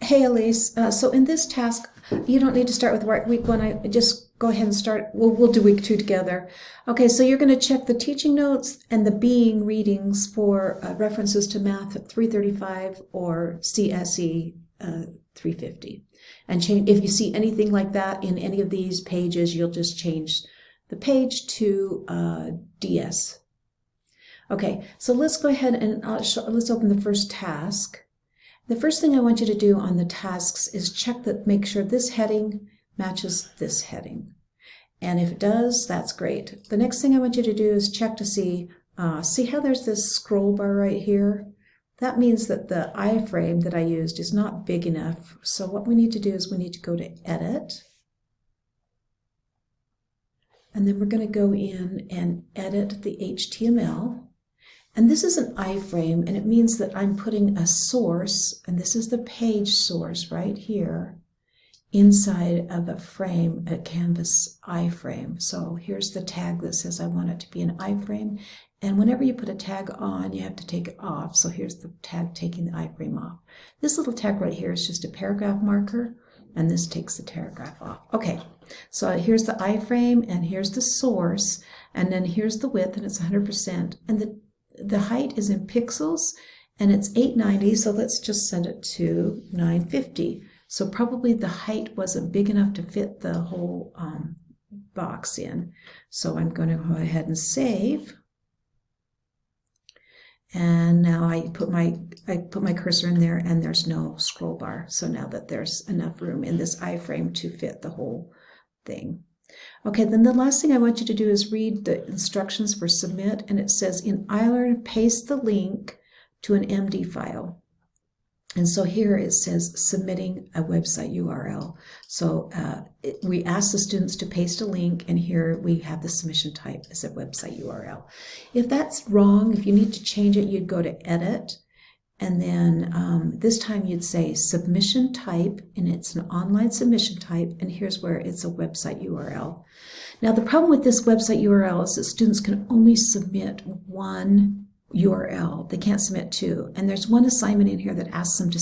Hey Elise, so in this task, you don't need to start with week 1. I just go ahead and start. We'll do week 2 together. Okay, so you're going to check the teaching notes and the being readings for references to Math at 335 or CSE 350. And change, if you see anything like that in any of these pages, you'll just change the page to DS. Okay, so let's go ahead and let's open the first task. The first thing I want you to do on the tasks is check that, make sure this heading matches this heading. And if it does, that's great. The next thing I want you to do is check to see how there's this scroll bar right here? That means that the iframe that I used is not big enough. So what we need to do is we need to go to Edit. And then we're going to go in and edit the HTML. And this is an iframe, and it means that I'm putting a source, and this is the page source right here, inside of a frame, a Canvas iframe. So here's the tag that says I want it to be an iframe. And whenever you put a tag on, you have to take it off. So here's the tag taking the iframe off. This little tag right here is just a paragraph marker, and this takes the paragraph off. Okay, so here's the iframe, and here's the source, and then here's the width, and it's 100%. And the height is in pixels, and it's 890, so let's just send it to 950. So probably the height wasn't big enough to fit the whole box in. So I'm going to go ahead and save. And now I put my cursor in there, and there's no scroll bar. So now that there's enough room in this iframe to fit the whole thing. Okay, then the last thing I want you to do is read the instructions for submit, and it says in iLearn, paste the link to an MD file. And so here it says submitting a website URL. So we ask the students to paste a link, and here we have the submission type as a website URL. If that's wrong, if you need to change it, you'd go to Edit, and then this time you'd say submission type, and it's an online submission type, and here's where it's a website URL. Now the problem with this website URL is that students can only submit one URL. They can't submit two. And there's one assignment in here that asks them to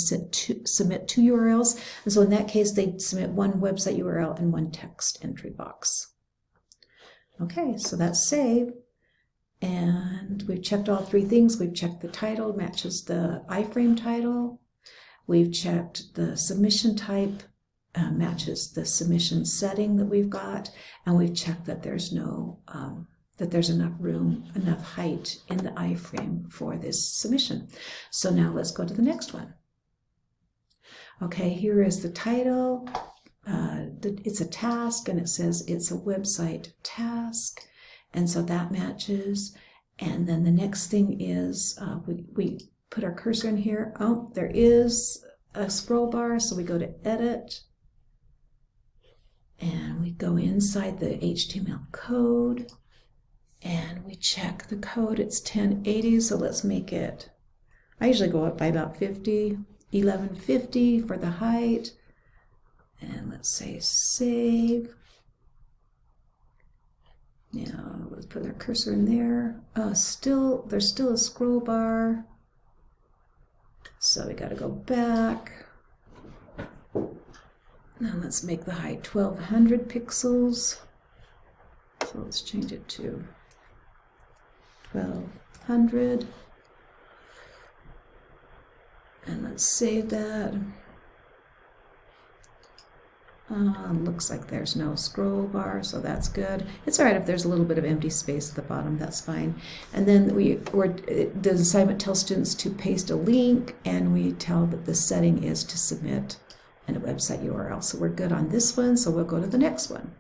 submit two URLs, and so in that case they submit one website URL and one text entry box. Okay, so that's saved. And we've checked all 3 things. We've checked the title matches the iframe title. We've checked the submission type matches the submission setting that we've got, and we've checked that there's no that there's enough room, enough height in the iframe for this submission. So now let's go to the next one. Okay, here is the title. It's a task, and it says it's a website task. And so that matches. And then the next thing is we put our cursor in here. Oh, there is a scroll bar, so we go to Edit. And we go inside the HTML code. And we check the code. It's 1080, so let's make it, I usually go up by about 50, 1150 for the height. And let's say save. Now let's put our cursor in there. There's still a scroll bar. So we got to go back. Now let's make the height 1200 pixels. So let's change it to 1200. And let's save that. Looks like there's no scroll bar, so that's good. It's all right if there's a little bit of empty space at the bottom, that's fine. And then the assignment tells students to paste a link, and we tell that the setting is to submit a website URL. So we're good on this one, so we'll go to the next one.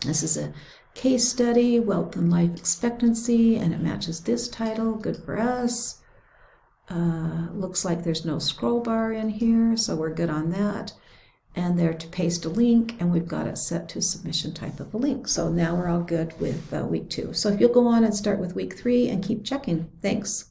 This is a case study, wealth and life expectancy, and it matches this title, good for us. Looks like there's no scroll bar in here, so we're good on that. And there to paste a link, and we've got it set to submission type of a link. So now we're all good with week 2. So if you'll go on and start with week 3 and keep checking. Thanks.